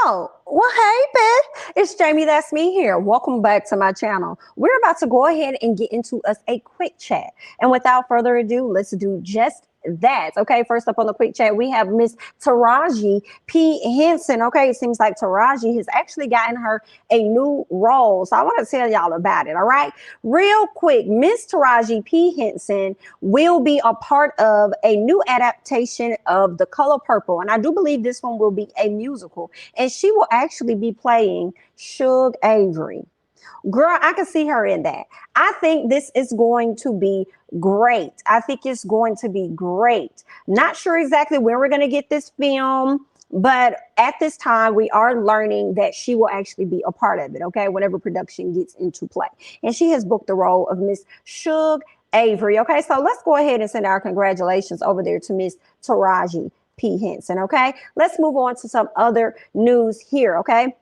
Oh, well, hey, Beth. It's Jamie, that's me here. Welcome back to my channel. We're about to go ahead and get into us a quick chat. And without further ado, let's do just that. Okay, first up on the quick chat, we have Miss Taraji P. Henson. Okay, it seems like Taraji has actually gotten her a new role. So I want to tell y'all about it. All right, real quick, Miss Taraji P. Henson will be a part of a new adaptation of The Color Purple. And I do believe this one will be a musical. And she will actually be playing Shug Avery. Girl, I can see her in that. I think this is going to be great. I think it's going to be great. Not sure exactly when we're going to get this film, but at this time, we are learning that she will actually be a part of it, okay, whenever production gets into play. And she has booked the role of Miss Shug Avery, okay? So let's go ahead and send our congratulations over there to Miss Taraji P. Henson, okay? Let's move on to some other news here, okay?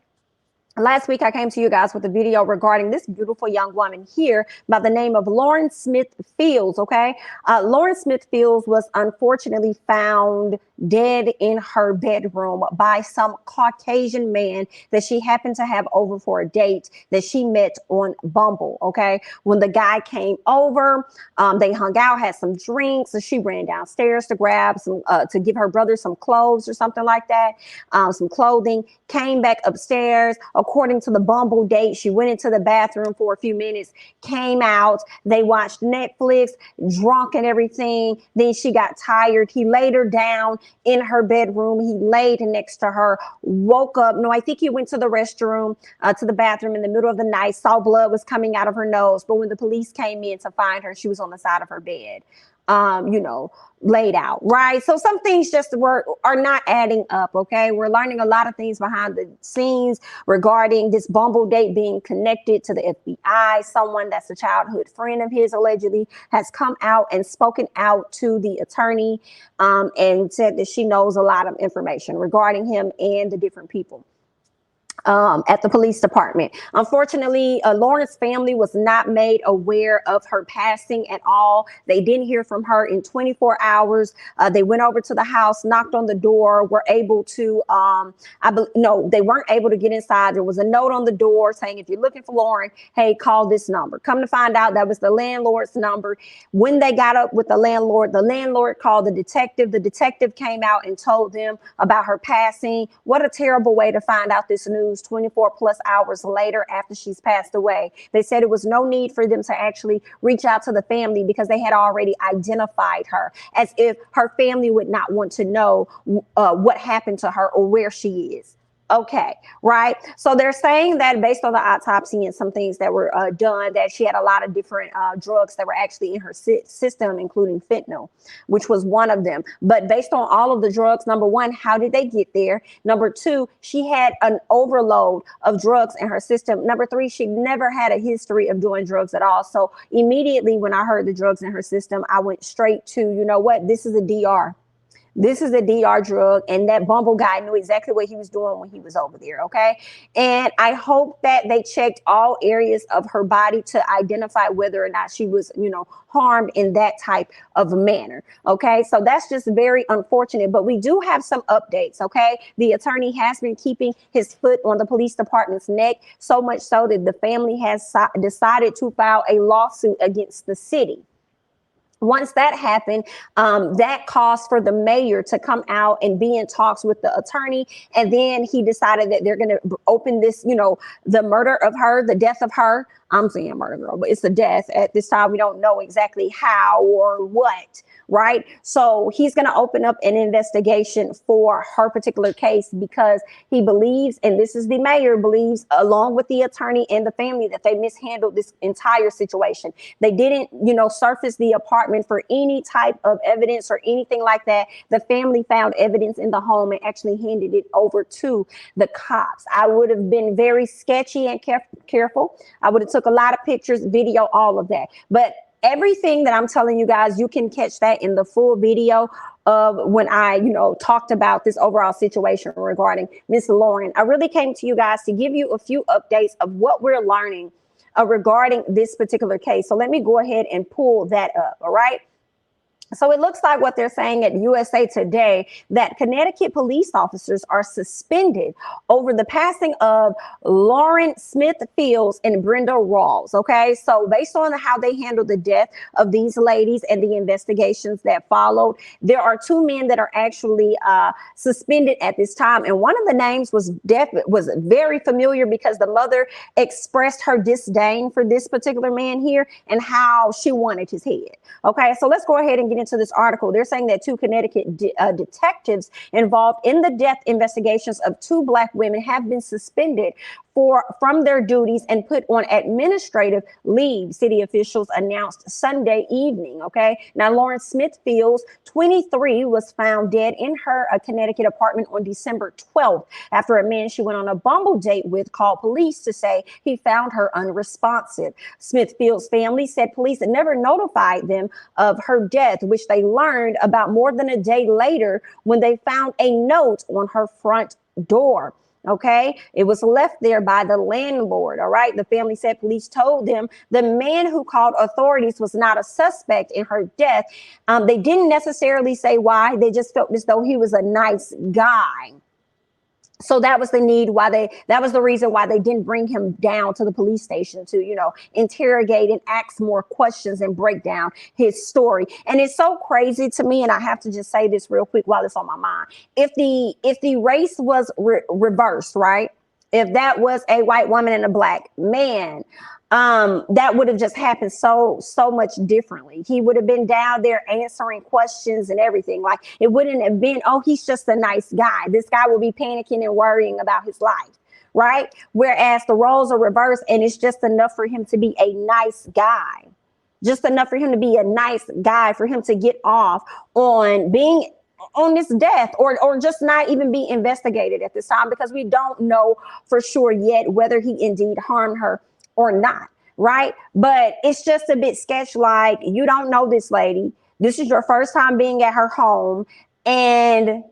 Last week, I came to you guys with a video regarding this beautiful young woman here by the name of Lauren Smithfield, okay? Lauren Smithfield was unfortunately found dead in her bedroom by some Caucasian man that she happened to have over for a date that she met on Bumble, okay? When the guy came over, they hung out, had some drinks, and she ran downstairs to grab some, to give her brother some clothes or something like that, some clothing, came back upstairs. According to the Bumble date, she went into the bathroom for a few minutes, came out, they watched Netflix, drunk and everything. Then she got tired. He laid her down in her bedroom. He laid next to her, woke up. No, I think he went to the restroom, to the bathroom in the middle of the night, saw blood was coming out of her nose. But when the police came in to find her, she was on the side of her bed, laid out, right? So some things just are not adding up, okay? We're learning a lot of things behind the scenes regarding this Bumble date being connected to the FBI. Someone that's a childhood friend of his allegedly has come out and spoken out to the attorney and said that she knows a lot of information regarding him and the different people at the police department. Unfortunately, Lauren's family was not made aware of her passing at all. They didn't hear from her in 24 hours. They went over to the house, knocked on the door, were able to, no, they weren't able to get inside. There was a note on the door saying, if you're looking for Lauren, hey, call this number. Come to find out that was the landlord's number. When they got up with the landlord called the detective. The detective came out and told them about her passing. What a terrible way to find out this news 24 plus hours later after she's passed away. They said it was no need for them to actually reach out to the family because they had already identified her, as if her family would not want to know what happened to her or where she is. Okay, right? So they're saying that based on the autopsy and some things that were done, that she had a lot of different drugs that were actually in her system, including fentanyl, which was one of them. But based on all of the drugs, number one, how did they get there? Number two, she had an overload of drugs in her system. Number three, she never had a history of doing drugs at all. So immediately when I heard the drugs in her system, I went straight to, you know what, this is a DR. This is a DR drug, and that Bumble guy knew exactly what he was doing when he was over there, okay? And I hope that they checked all areas of her body to identify whether or not she was, harmed in that type of manner, okay? So that's just very unfortunate, but we do have some updates, okay? The attorney has been keeping his foot on the police department's neck, so much so that the family has decided to file a lawsuit against the city. Once that happened, that caused for the mayor to come out and be in talks with the attorney. And then he decided that they're going to open this, the murder of her, the death of her. I'm saying murder, girl, but it's the death. At this time, we don't know exactly how or what, right? So he's going to open up an investigation for her particular case because he believes, and this is the mayor believes, along with the attorney and the family, that they mishandled this entire situation. They didn't, surface the apartment for any type of evidence or anything like that. The family found evidence in the home and actually handed it over to the cops. I would have been very sketchy and careful. I would have took a lot of pictures, video, all of that. But everything that I'm telling you guys, you can catch that in the full video of when I, talked about this overall situation regarding Miss Lauren. I really came to you guys to give you a few updates of what we're learning regarding this particular case. So let me go ahead and pull that up. All right. So it looks like what they're saying at USA Today, that Connecticut police officers are suspended over the passing of Lauren Smithfield and Brenda Rawls. Okay, so based on how they handled the death of these ladies and the investigations that followed, there are two men that are actually suspended at this time. And one of the names was very familiar because the mother expressed her disdain for this particular man here and how she wanted his head. Okay, so let's go ahead and get into this article. They're saying that two Connecticut detectives involved in the death investigations of two Black women have been suspended from their duties and put on administrative leave, city officials announced Sunday evening. Okay, now Lauren Smithfield, 23, was found dead in her Connecticut apartment on December 12th after a man she went on a Bumble date with called police to say he found her unresponsive. Smithfield's family said police had never notified them of her death, which they learned about more than a day later when they found a note on her front door. Okay, it was left there by the landlord. All right, the family said police told them the man who called authorities was not a suspect in her death. They didn't necessarily say why. They just felt as though he was a nice guy. So that was the reason why they didn't bring him down to the police station to, interrogate and ask more questions and break down his story. And it's so crazy to me. And I have to just say this real quick while it's on my mind. If the race was reversed, right? If that was a white woman and a Black man, that would have just happened so much differently. He would have been down there answering questions and everything. Like, it wouldn't have been, oh, he's just a nice guy. This guy will be panicking and worrying about his life, right? Whereas the roles are reversed and it's just enough for him to be a nice guy. Just enough for him to be a nice guy, for him to get off on being on this death or just not even be investigated at this time, because we don't know for sure yet whether he indeed harmed her or not, right? But it's just a bit sketch. Like, you don't know this lady. This is your first time being at her home, and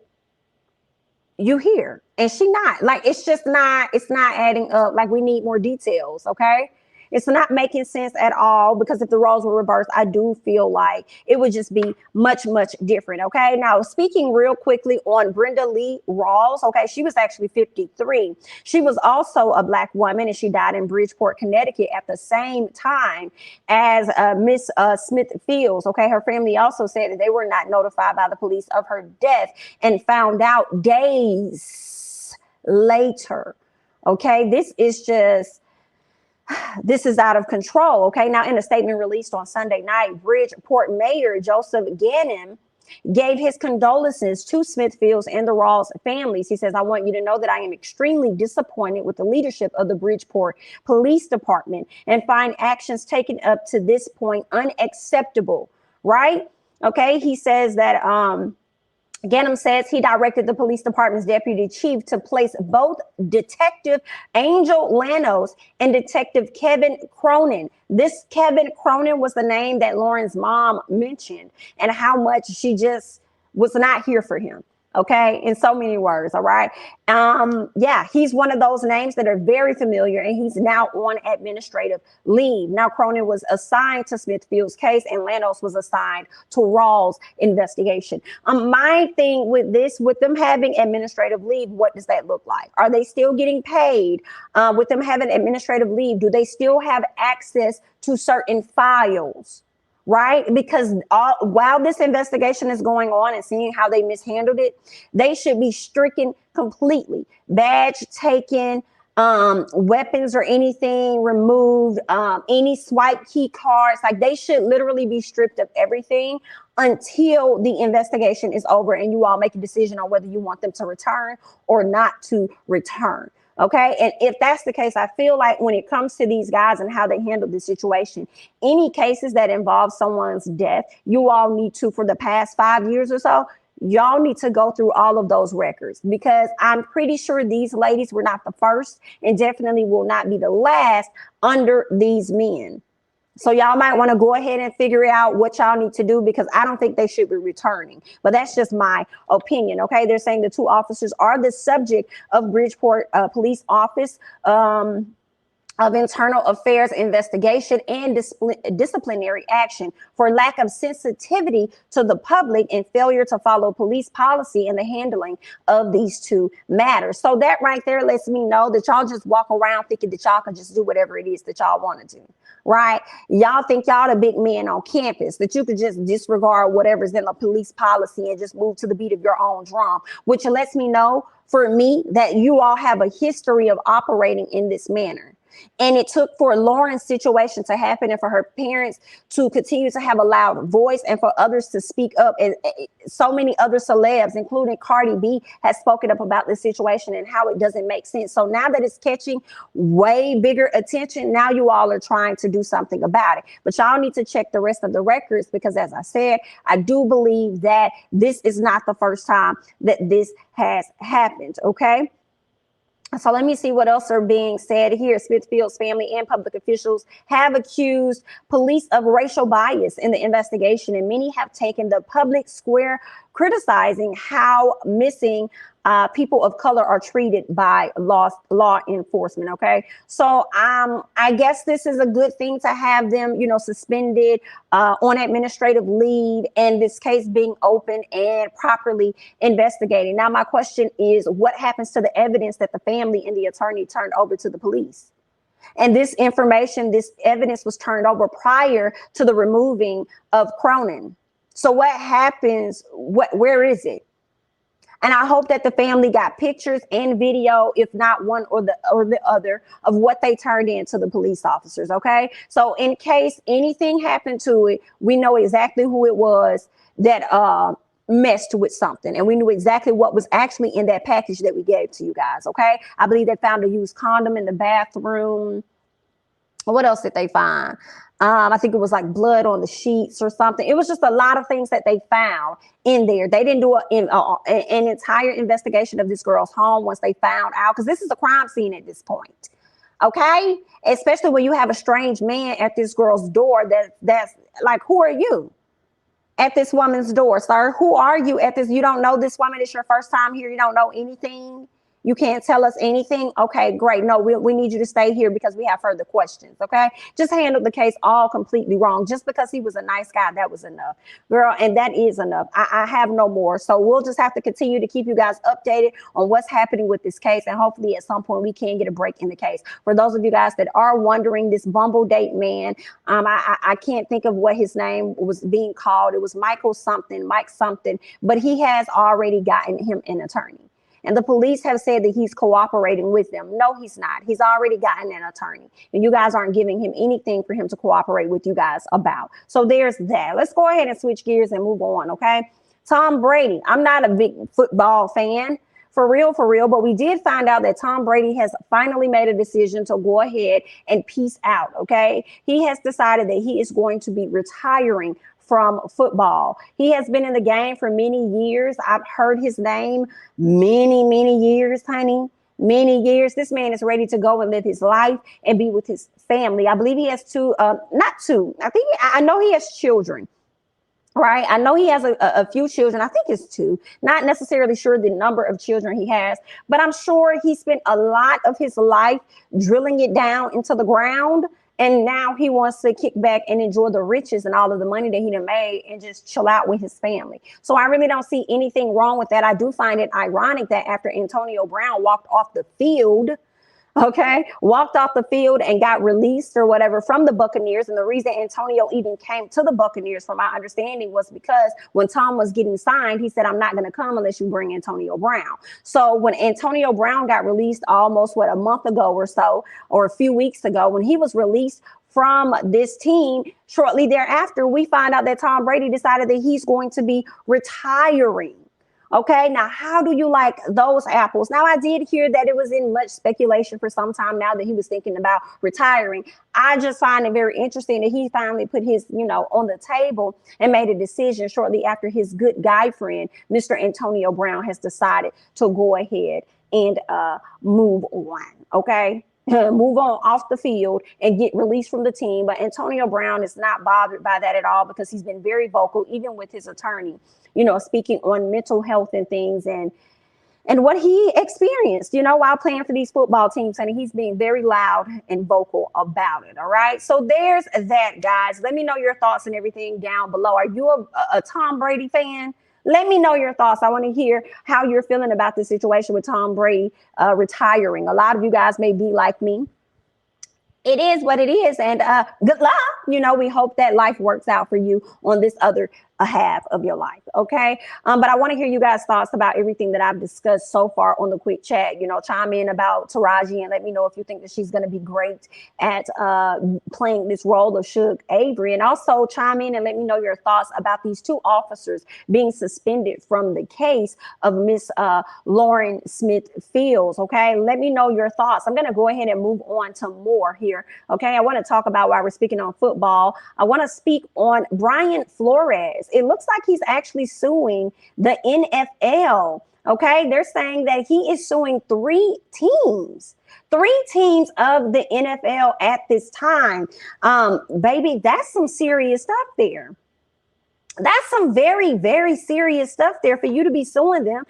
you here, and she not. Like, it's not adding up. Like, we need more details, okay? It's not making sense at all, because if the roles were reversed, I do feel like it would just be much, much different. Okay. Now, speaking real quickly on Brenda Lee Rawls. Okay. She was actually 53. She was also a Black woman, and she died in Bridgeport, Connecticut at the same time as Miss Smithfield. Okay. Her family also said that they were not notified by the police of her death and found out days later. Okay. This is out of control. Okay. Now, in a statement released on Sunday night, Bridgeport Mayor Joseph Ganim gave his condolences to Smithfields and the Rawls families. He says, I want you to know that I am extremely disappointed with the leadership of the Bridgeport Police Department and find actions taken up to this point unacceptable. Right. Okay. He says that, Ganem says he directed the police department's deputy chief to place both Detective Angel Lanos and Detective Kevin Cronin. This Kevin Cronin was the name that Lauren's mom mentioned, and how much she just was not here for him. Okay, in so many words. All right. Yeah, he's one of those names that are very familiar, and he's now on administrative leave. Now, Cronin was assigned to Smithfield's case, and Lanos was assigned to Rawls' investigation. My thing with this, with them having administrative leave, what does that look like? Are they still getting paid? With them having administrative leave, do they still have access to certain files? Right? Because while this investigation is going on and seeing how they mishandled it, they should be stricken completely. Badge taken, weapons or anything removed, any swipe key cards. Like, they should literally be stripped of everything until the investigation is over and you all make a decision on whether you want them to return or not to return. Okay. And if that's the case, I feel like when it comes to these guys and how they handle the situation, any cases that involve someone's death, you all need to, for the past 5 years or so, y'all need to go through all of those records, because I'm pretty sure these ladies were not the first and definitely will not be the last under these men. So y'all might want to go ahead and figure out what y'all need to do, because I don't think they should be returning. But that's just my opinion. OK, they're saying the two officers are the subject of Bridgeport police office of internal affairs investigation and disciplinary action for lack of sensitivity to the public and failure to follow police policy in the handling of these two matters. So that right there lets me know that y'all just walk around thinking that y'all can just do whatever it is that y'all want to do, right? Y'all think y'all the big men on campus, that you could just disregard whatever's in the police policy and just move to the beat of your own drum, which lets me know for me that you all have a history of operating in this manner. And it took for Lauren's situation to happen and for her parents to continue to have a loud voice and for others to speak up. And so many other celebs, including Cardi B, has spoken up about this situation and how it doesn't make sense. So now that it's catching way bigger attention, now you all are trying to do something about it. But y'all need to check the rest of the records because, as I said, I do believe that this is not the first time that this has happened. Okay. So let me see what else are being said here. Smithfield's family and public officials have accused police of racial bias in the investigation, and many have taken the public square criticizing how missing people of color are treated by law enforcement. Okay, so I guess this is a good thing to have them, suspended on administrative leave, and this case being open and properly investigated. Now, my question is, what happens to the evidence that the family and the attorney turned over to the police? And this information, this evidence was turned over prior to the removing of Cronin. So what happens? Where is it? And I hope that the family got pictures and video, if not one or the other, of what they turned in to the police officers. Okay. So in case anything happened to it, we know exactly who it was that messed with something. And we knew exactly what was actually in that package that we gave to you guys. Okay. I believe they found a used condom in the bathroom. What else did they find? I think it was like blood on the sheets or something. It was just a lot of things that they found in there. They didn't do an entire investigation of this girl's home once they found out, because this is a crime scene at this point. Okay, especially when you have a strange man at this girl's door. That's like, who are you at this woman's door, sir? Who are you at this? You don't know this woman. It's your first time here. You don't know anything. You can't tell us anything. Okay, great. No, we need you to stay here because we have further questions. Okay, just handled the case all completely wrong. Just because he was a nice guy, that was enough, girl. And that is enough. I have no more. So we'll just have to continue to keep you guys updated on what's happening with this case. And hopefully at some point we can get a break in the case. For those of you guys that are wondering, this Bumble date man, I can't think of what his name was being called. It was Mike something, but he has already gotten him an attorney. And the police have said that he's cooperating with them. No, he's not. He's already gotten an attorney. And you guys aren't giving him anything for him to cooperate with you guys about. So there's that. Let's go ahead and switch gears and move on, okay? Tom Brady. I'm not a big football fan, for real, but we did find out that Tom Brady has finally made a decision to go ahead and peace out, okay? He has decided that he is going to be retiring from football. He has been in the game for many years. I've heard his name many years, honey. Many years. This man is ready to go and live his life and be with his family. I believe he has not two. I know he has children, right? I know he has a few children. I think it's two. Not necessarily sure the number of children he has, but I'm sure he spent a lot of his life drilling it down into the ground. And now he wants to kick back and enjoy the riches and all of the money that he done made and just chill out with his family. So I really don't see anything wrong with that. I do find it ironic that after Antonio Brown walked off the field and got released or whatever from the Buccaneers. And the reason Antonio even came to the Buccaneers, from my understanding, was because when Tom was getting signed, he said, I'm not going to come unless you bring Antonio Brown. So when Antonio Brown got released almost a month ago or so, or a few weeks ago, when he was released from this team, shortly thereafter, we find out that Tom Brady decided that he's going to be retiring. Okay, now how do you like those apples? Now, I did hear that it was in much speculation for some time now that he was thinking about retiring. I just find it very interesting that he finally put his, on the table and made a decision shortly after his good guy friend, Mr. Antonio Brown, has decided to go ahead and move on. Okay. Move on off the field and get released from the team. But Antonio Brown is not bothered by that at all, because he's been very vocal, even with his attorney, speaking on mental health and things. And and what he experienced, while playing for these football teams. And he's being very loud and vocal about it. All right. So there's that, guys. Let me know your thoughts and everything down below. Are you a Tom Brady fan? Let me know your thoughts. I want to hear how you're feeling about this situation with Tom Brady retiring. A lot of you guys may be like me. It is what it is, and good luck. We hope that life works out for you on this other half of your life, okay? But I want to hear you guys' thoughts about everything that I've discussed so far on the quick chat. Chime in about Taraji and let me know if you think that she's going to be great at playing this role of Suge Avery. And also chime in and let me know your thoughts about these 2 officers being suspended from the case of Miss Lauren Smithfield, okay? Let me know your thoughts. I'm going to go ahead and move on to more here, okay? I want to talk about, while we're speaking on football, I want to speak on Brian Flores. It looks like he's actually suing the NFL. Okay, they're saying that he is suing 3 teams of the NFL at this time. Baby, that's some serious stuff there. That's some very, very serious stuff there for you to be suing them.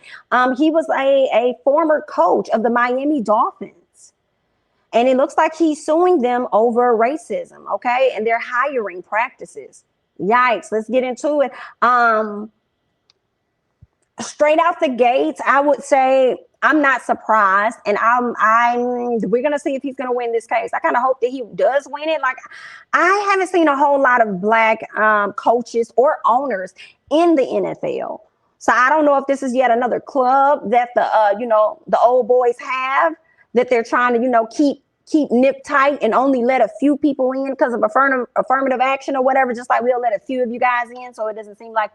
He was a former coach of the Miami Dolphins. And it looks like he's suing them over racism, okay, and their hiring practices. Yikes, let's get into it. Straight out the gates, I would say I'm not surprised, and we're gonna see if he's gonna win this case. I kind of hope that he does win it. Like, I haven't seen a whole lot of Black coaches or owners in the NFL, so I don't know if this is yet another club that the old boys have, that they're trying to keep nip tight and only let a few people in because of affirmative action or whatever, just like we'll let a few of you guys in, so it doesn't seem like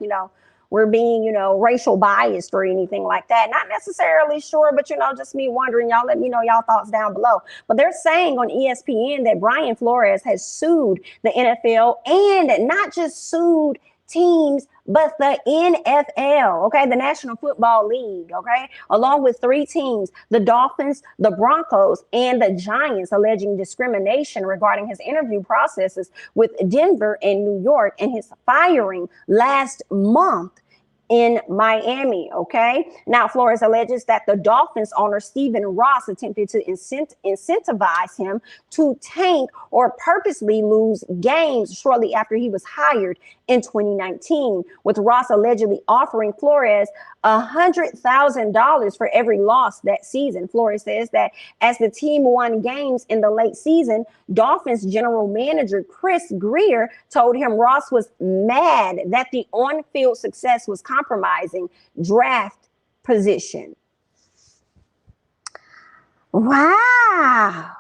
we're being racial biased or anything like that. Not necessarily sure, but just me wondering. Y'all let me know y'all thoughts down below. But they're saying on ESPN that Brian Flores has sued the NFL, and not just sued teams, but the NFL, okay, the National Football League, okay, along with 3 teams, the Dolphins, the Broncos, and the Giants, alleging discrimination regarding his interview processes with Denver and New York, and his firing last month in Miami, okay? Now, Flores alleges that the Dolphins owner Stephen Ross attempted to incentivize him to tank or purposely lose games shortly after he was hired in 2019, with Ross allegedly offering Flores $100,000 for every loss that season. Flores says that as the team won games in the late season, Dolphins general manager Chris Greer told him Ross was mad that the on-field success was compromising draft position. Wow.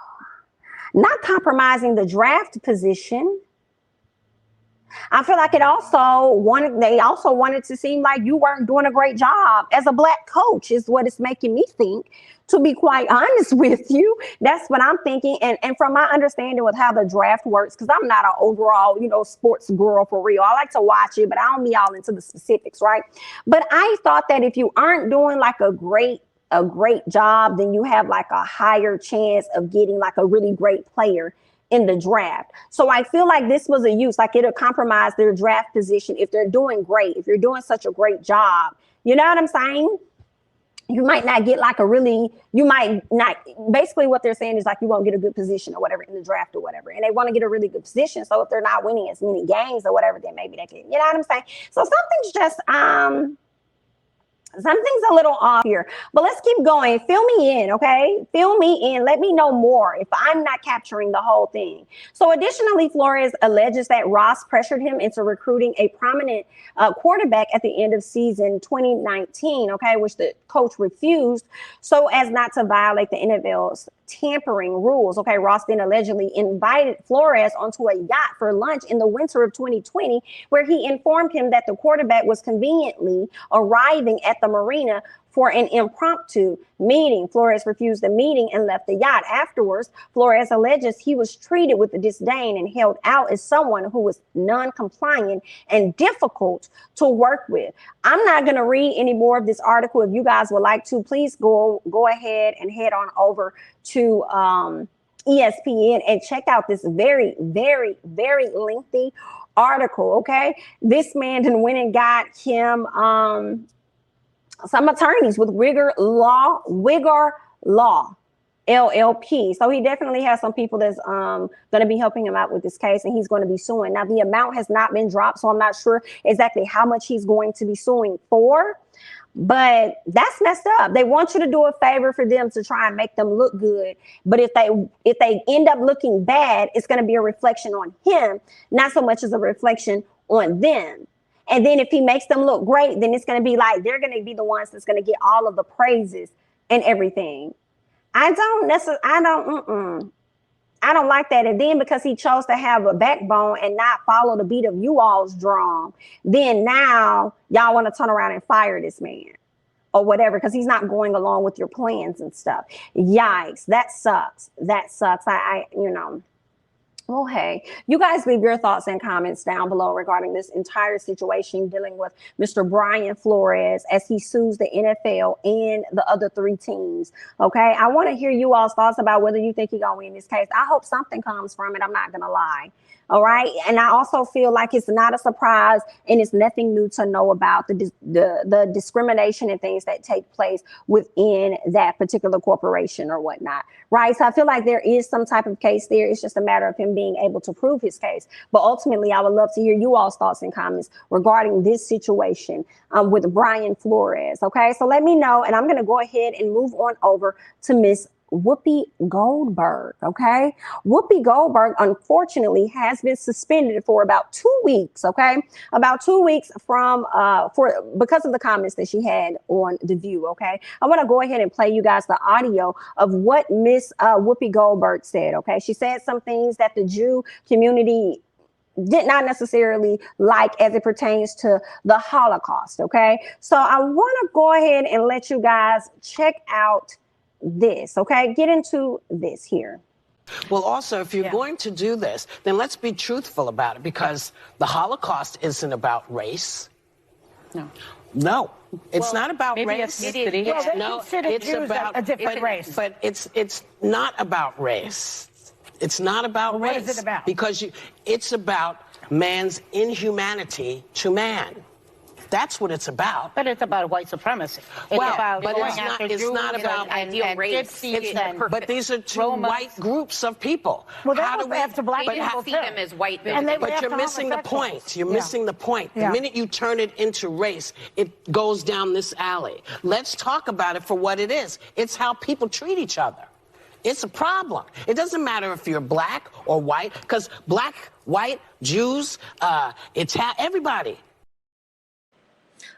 Not compromising the draft position. I feel like they also wanted to seem like you weren't doing a great job as a Black coach, is what it's making me think, to be quite honest with you. That's what I'm thinking. And from my understanding with how the draft works, because I'm not an overall, sports girl for real. I like to watch it, but I don't be all into the specifics, right? But I thought that if you aren't doing like a great job, then you have like a higher chance of getting like a really great player in the draft. So I feel like this was a use, like it'll compromise their draft position if they're doing great, if you're doing such a great job. You know what I'm saying? You might not get like basically what they're saying is like you won't get a good position or whatever in the draft or whatever. And they want to get a really good position. So if they're not winning as many games or whatever, then maybe they can, you know what I'm saying? So something's just, something's a little off here, but let's keep going. Fill me in, okay? Fill me in. Let me know more if I'm not capturing the whole thing. So additionally, Flores alleges that Ross pressured him into recruiting a prominent quarterback at the end of season 2019, okay, which the coach refused so as not to violate the NFL's tampering rules. Okay, Ross then allegedly invited Flores onto a yacht for lunch in the winter of 2020, where he informed him that the quarterback was conveniently arriving at the marina for an impromptu meeting. Flores refused the meeting and left the yacht. Afterwards, Flores alleges he was treated with disdain and held out as someone who was non-compliant and difficult to work with. I'm not going to read any more of this article. If you guys would like to, please go ahead and head on over to ESPN and check out this very, very, very lengthy article. Okay, this man then went and got him some attorneys with Wigger Law LLP. So he definitely has some people that's going to be helping him out with this case, and he's going to be suing. Now, the amount has not been dropped, so I'm not sure exactly how much he's going to be suing for. But that's messed up. They want you to do a favor for them to try and make them look good. But if they end up looking bad, it's going to be a reflection on him, not so much as a reflection on them. And then if he makes them look great, then it's going to be like they're going to be the ones that's going to get all of the praises and everything. I don't like that. And then because he chose to have a backbone and not follow the beat of you all's drum, then now y'all want to turn around and fire this man or whatever because he's not going along with your plans and stuff. Yikes, that sucks. That sucks. Oh, hey, you guys leave your thoughts and comments down below regarding this entire situation dealing with Mr. Brian Flores as he sues the NFL and the other 3 teams. Okay, I want to hear you all's thoughts about whether you think he's going to win this case. I hope something comes from it. I'm not going to lie. All right. And I also feel like it's not a surprise and it's nothing new to know about the discrimination and things that take place within that particular corporation or whatnot. Right. So I feel like there is some type of case there. It's just a matter of him being able to prove his case. But ultimately, I would love to hear you all's thoughts and comments regarding this situation with Brian Flores. OK, so let me know. And I'm going to go ahead and move on over to Miss Whoopi Goldberg. Okay, Whoopi Goldberg unfortunately has been suspended for about 2 weeks. Okay, about 2 weeks from because of the comments that she had on The View. Okay, I want to go ahead and play you guys the audio of what Miss Whoopi Goldberg said. Okay, she said some things that the Jew community did not necessarily like as it pertains to the Holocaust. Okay, so I want to go ahead and let you guys check out this. Okay, get into this here. Well, also, if you're going to do this, then let's be truthful about it, because the Holocaust isn't about race. No, it's not about race. No, it's about a different race. But it's not about race. It's not about race. What is it about? Because it's about man's inhumanity to man. That's what it's about. But it's about white supremacy. It's Well, about but going it's after not Jews about and race. gypsies and But these are 2 Romans. white groups of people. Well, that was after black They people didn't see them as white, though. And they were But you're after missing the homosexuals. point. You're missing the point. The minute you turn it into race, it goes down this alley. Let's talk about it for what it is. It's how people treat each other. It's a problem. It doesn't matter if you're black or white, because black, white, Jews, everybody.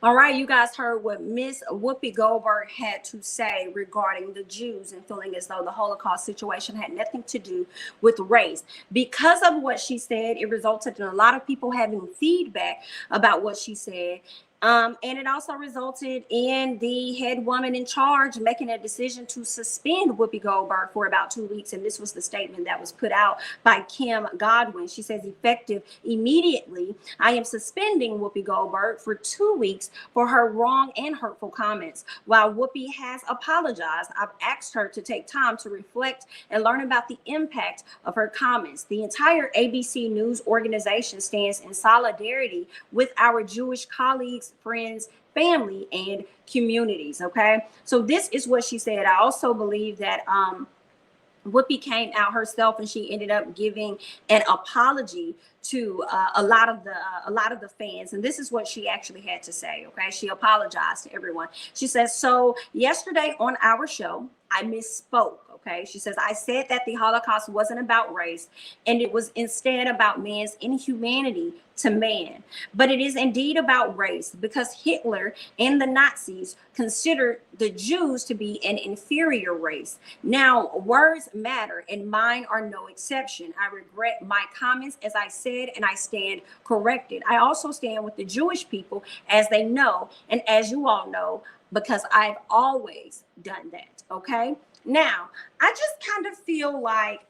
All right, you guys heard what Miss Whoopi Goldberg had to say regarding the Jews and feeling as though the Holocaust situation had nothing to do with race. Because of what she said, it resulted in a lot of people having feedback about what she said. And it also resulted in the head woman in charge making a decision to suspend Whoopi Goldberg for about 2 weeks. And this was the statement that was put out by Kim Godwin. She says, effective immediately, I am suspending Whoopi Goldberg for 2 weeks for her wrong and hurtful comments. While Whoopi has apologized, I've asked her to take time to reflect and learn about the impact of her comments. The entire ABC News organization stands in solidarity with our Jewish colleagues, friends, family, and communities. Okay, so this is what she said. I also believe that Whoopi came out herself and she ended up giving an apology to a lot of the fans, and this is what she actually had to say. Okay, she apologized to everyone. She says, so yesterday on our show I misspoke. Okay, she says, I said that the Holocaust wasn't about race and it was instead about man's inhumanity to man. But it is indeed about race, because Hitler and the Nazis considered the Jews to be an inferior race. Now, words matter, and mine are no exception. I regret my comments, as I said, and I stand corrected. I also stand with the Jewish people, as they know, and as you all know, because I've always done that. Okay. Now, I just kind of feel like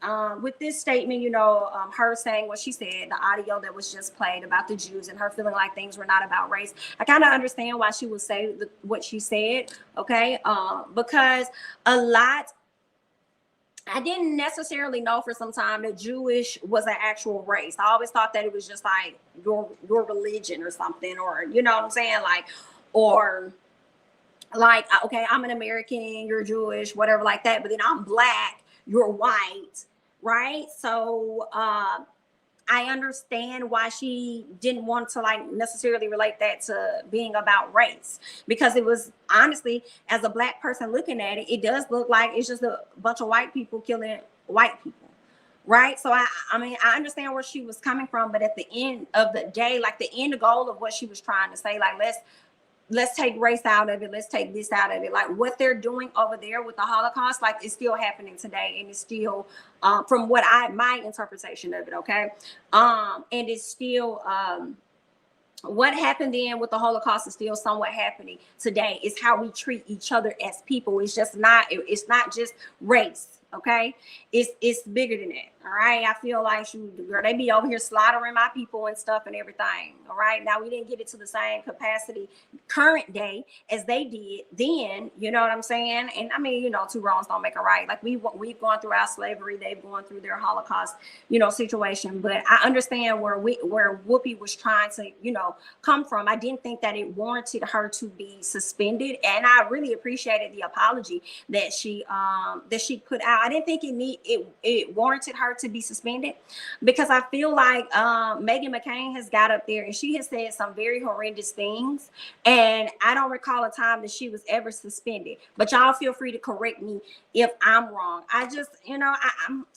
with this statement, her saying what she said, the audio that was just played about the Jews and her feeling like things were not about race, I kind of understand why she would say what she said, okay? Because I didn't necessarily know for some time that Jewish was an actual race. I always thought that it was just like your religion or something, or you know what I'm saying? Like, or like, okay, I'm an American, you're Jewish, whatever like that, but then I'm black, you're white, right? So I understand why she didn't want to like necessarily relate that to being about race, because it was honestly, as a black person looking at it, it does look like it's just a bunch of white people killing white people. Right. So I mean, I understand where she was coming from, but at the end of the day, like the end goal of what she was trying to say, like, let's take race out of it. Let's take this out of it. Like what they're doing over there with the Holocaust, like it's still happening today. And it's still, from what my interpretation of it. Okay. And it's still, what happened then with the Holocaust is still somewhat happening today. Is how we treat each other as people. It's just not, it's not just race. Okay, it's bigger than that. All right, I feel like girl, they be over here slaughtering my people and stuff and everything. All right, now we didn't get it to the same capacity current day as they did then. You know what I'm saying? And I mean, you know, two wrongs don't make a right. Like we've gone through our slavery, they've gone through their Holocaust, you know, situation. But I understand where Whoopi was trying to, you know, come from. I didn't think that it warranted her to be suspended, and I really appreciated the apology that she put out. I didn't think it warranted her to be suspended, because I feel like Meghan McCain has got up there and she has said some very horrendous things, and I don't recall a time that she was ever suspended. But y'all feel free to correct me if I'm wrong. I just, you know,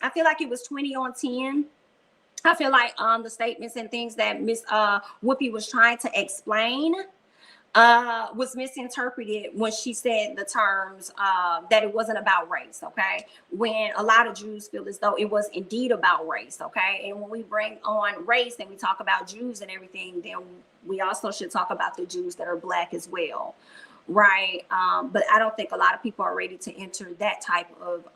I feel like it was 20 on 10. I feel like the statements and things that Miss Whoopi was trying to explain was misinterpreted when she said the terms that it wasn't about race. Okay, when a lot of Jews feel as though it was indeed about race. Okay, and when we bring on race and we talk about Jews and everything, then we also should talk about the Jews that are black as well. Right. But I don't think a lot of people are ready to enter that type of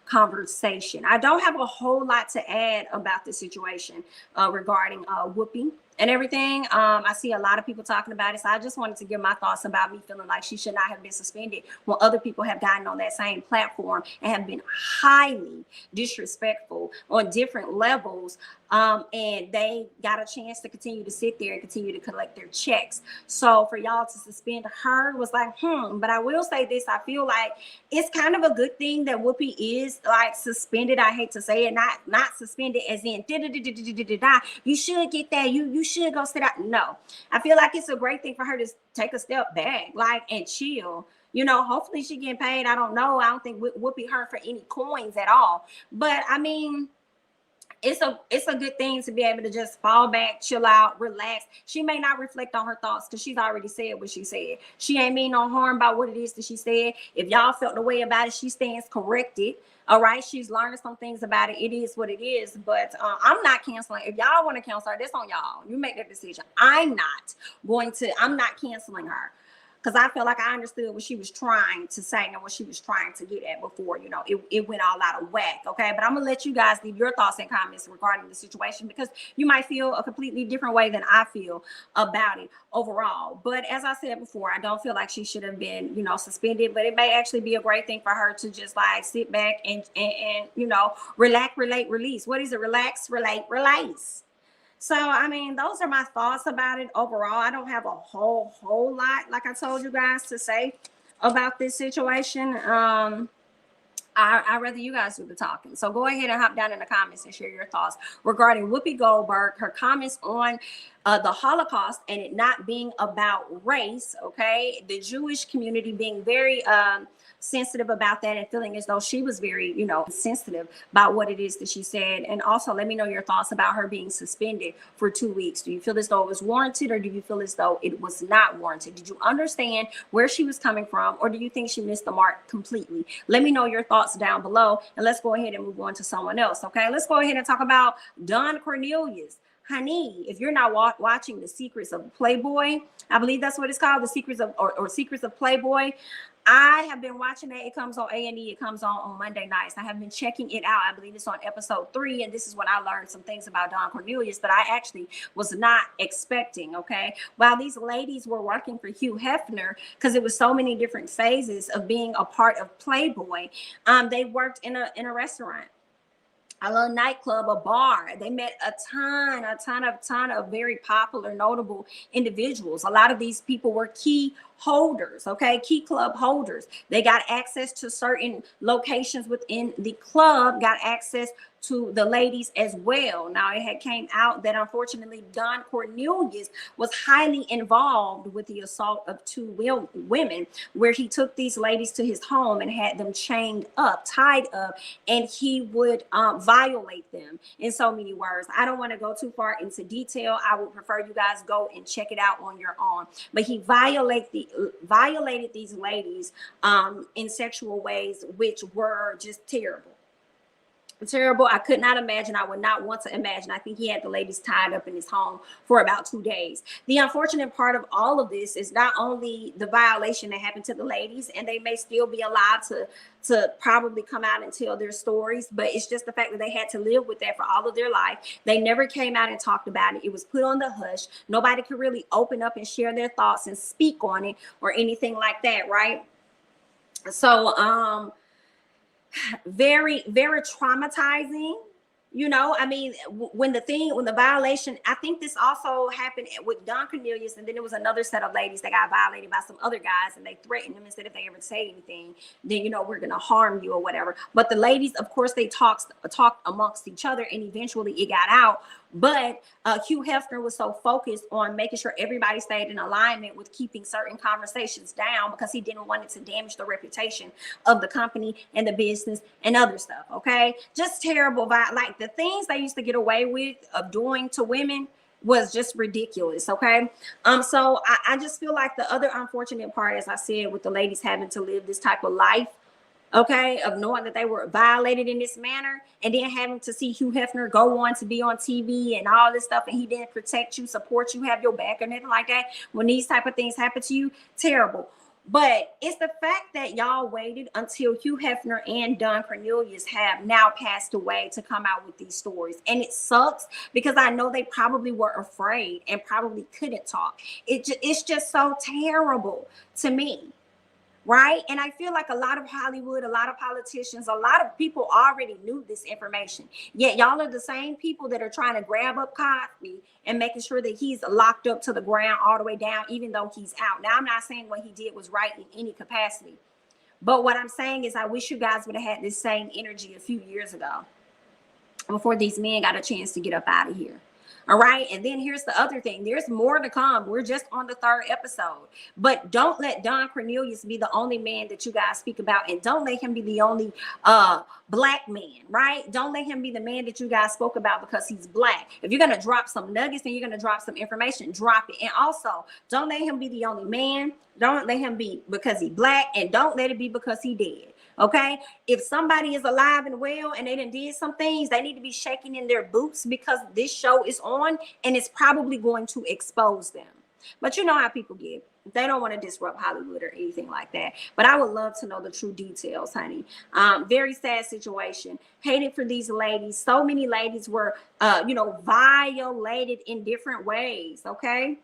conversation. I don't have a whole lot to add about the situation regarding Whoopi and everything. I see a lot of people talking about it. So I just wanted to give my thoughts about me feeling like she should not have been suspended when other people have gotten on that same platform and have been highly disrespectful on different levels. And they got a chance to continue to sit there and continue to collect their checks. So for y'all to suspend her was like, but I will say this. I feel like it's kind of a good thing that Whoopi is like suspended. I hate to say it, not suspended as in you should get that. You should go sit out. No, I feel like it's a great thing for her to take a step back, like, and chill. You know, hopefully she getting paid. I don't know. I don't think Whoopi her for any coins at all. But I mean, it's a good thing to be able to just fall back, chill out, relax. She may not reflect on her thoughts because she's already said what she said. She ain't mean no harm about what it is that she said. If y'all felt the way about it, she stands corrected. All right, she's learned some things about it. It is what it is. But I'm not canceling. If y'all want to cancel her, that's on y'all. You make that decision. I'm not canceling her. Because I feel like I understood what she was trying to say and what she was trying to get at before, you know, it went all out of whack. Okay. But I'm going to let you guys leave your thoughts and comments regarding the situation, because you might feel a completely different way than I feel about it overall. But as I said before, I don't feel like she should have been, you know, suspended, but it may actually be a great thing for her to just like sit back and you know, relax, relate, release. What is it? Relax, relate, release. So, I mean, those are my thoughts about it overall. I don't have a whole lot, like I told you guys, to say about this situation. I'd rather you guys do the talking. So go ahead and hop down in the comments and share your thoughts regarding Whoopi Goldberg, her comments on the Holocaust and it not being about race. Okay. The Jewish community being very sensitive about that and feeling as though she was very, you know, sensitive about what it is that she said. And also let me know your thoughts about her being suspended for 2 weeks. Do you feel as though it was warranted, or do you feel as though it was not warranted? Did you understand where she was coming from, or do you think she missed the mark completely? Let me know your thoughts down below, and let's go ahead and move on to someone else. Okay, let's go ahead and talk about Don Cornelius. Honey, if you're not watching The Secrets of Playboy, I believe that's what it's called, The Secrets of or Secrets of Playboy. I have been watching that. It comes on A&E. It comes on Monday nights. I have been checking it out. I believe it's on episode 3. And this is when I learned some things about Don Cornelius that I actually was not expecting. Okay. While these ladies were working for Hugh Hefner, because it was so many different phases of being a part of Playboy, they worked in a restaurant, a little nightclub, a bar. They met a ton of very popular, notable individuals. A lot of these people were key holders, okay, key club holders. They got access to certain locations within the club, got access to the ladies as well. Now, it had came out that unfortunately Don Cornelius was highly involved with the assault of two women, where he took these ladies to his home and had them chained up, tied up, and he would violate them in so many words. I don't want to go too far into detail. I would prefer you guys go and check it out on your own. But he violated these ladies in sexual ways, which were just terrible. Terrible. I could not imagine. I would not want to imagine. I think he had the ladies tied up in his home for about 2 days. The unfortunate part of all of this is not only the violation that happened to the ladies, and they may still be alive to probably come out and tell their stories, but it's just the fact that they had to live with that for all of their life. They never came out and talked about it. It was put on the hush. Nobody could really open up and share their thoughts and speak on it or anything like that, right? So very, very traumatizing. You know, I mean, when the violation, I think this also happened with Don Cornelius, and then there was another set of ladies that got violated by some other guys, and they threatened them and said if they ever say anything, then, you know, we're going to harm you or whatever. But the ladies, of course, they talked amongst each other, and eventually it got out. But Hugh Hefner was so focused on making sure everybody stayed in alignment with keeping certain conversations down, because he didn't want it to damage the reputation of the company and the business and other stuff. Okay, just terrible. Like the things they used to get away with of doing to women was just ridiculous. Okay, so I just feel like the other unfortunate part, as I said, with the ladies having to live this type of life, okay, of knowing that they were violated in this manner, and then having to see Hugh Hefner go on to be on TV and all this stuff, and he didn't protect you, support you, have your back or anything like that when these type of things happen to you. Terrible. But it's the fact that y'all waited until Hugh Hefner and Don Cornelius have now passed away to come out with these stories. And it sucks, because I know they probably were afraid and probably couldn't talk. It's just so terrible to me. Right? And I feel like a lot of Hollywood, a lot of politicians, a lot of people already knew this information. Yet y'all are the same people that are trying to grab up Cosby and making sure that he's locked up to the ground all the way down, even though he's out. Now, I'm not saying what he did was right in any capacity. But what I'm saying is I wish you guys would have had this same energy a few years ago, before these men got a chance to get up out of here. All right. And then here's the other thing. There's more to come. We're just on the 3rd episode. But don't let Don Cornelius be the only man that you guys speak about. And don't let him be the only black man. Right. Don't let him be the man that you guys spoke about because he's black. If you're going to drop some nuggets and you're going to drop some information, drop it. And also, don't let him be the only man. Don't let him be because he's black. And don't let it be because he dead. Okay, if somebody is alive and well and they done did some things, they need to be shaking in their boots, because this show is on and it's probably going to expose them. But you know how people get. They don't want to disrupt Hollywood or anything like that. But I would love to know the true details, honey. Very sad situation. Hated for these ladies. So many ladies were, violated in different ways. Okay.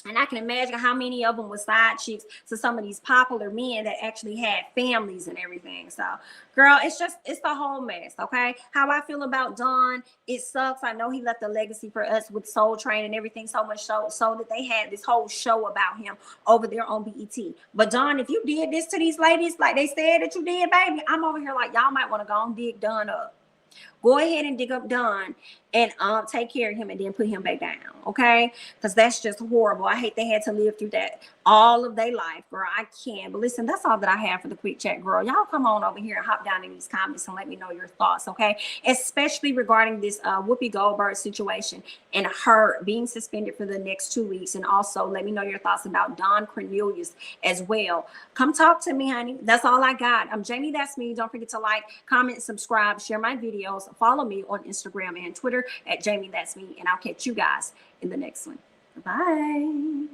And I can imagine how many of them were side chicks to some of these popular men that actually had families and everything. So, girl, it's the whole mess, okay? How I feel about Don, it sucks. I know he left a legacy for us with Soul Train and everything, so much so that they had this whole show about him over there on BET. But Don, if you did this to these ladies like they said that you did, baby, I'm over here like, y'all might want to go and dig Don up. Go ahead and dig up Don and take care of him and then put him back down, okay? Because that's just horrible. I hate they had to live through that all of their life, girl. I can't. But listen, that's all that I have for the quick chat, girl. Y'all come on over here and hop down in these comments and let me know your thoughts, okay? Especially regarding this Whoopi Goldberg situation and her being suspended for the next 2 weeks. And also let me know your thoughts about Don Cornelius as well. Come talk to me, honey. That's all I got. I'm Jamie, that's me. Don't forget to like, comment, subscribe, share my videos. Follow me on Instagram and Twitter at Jamie, that's me. And I'll catch you guys in the next one. Bye.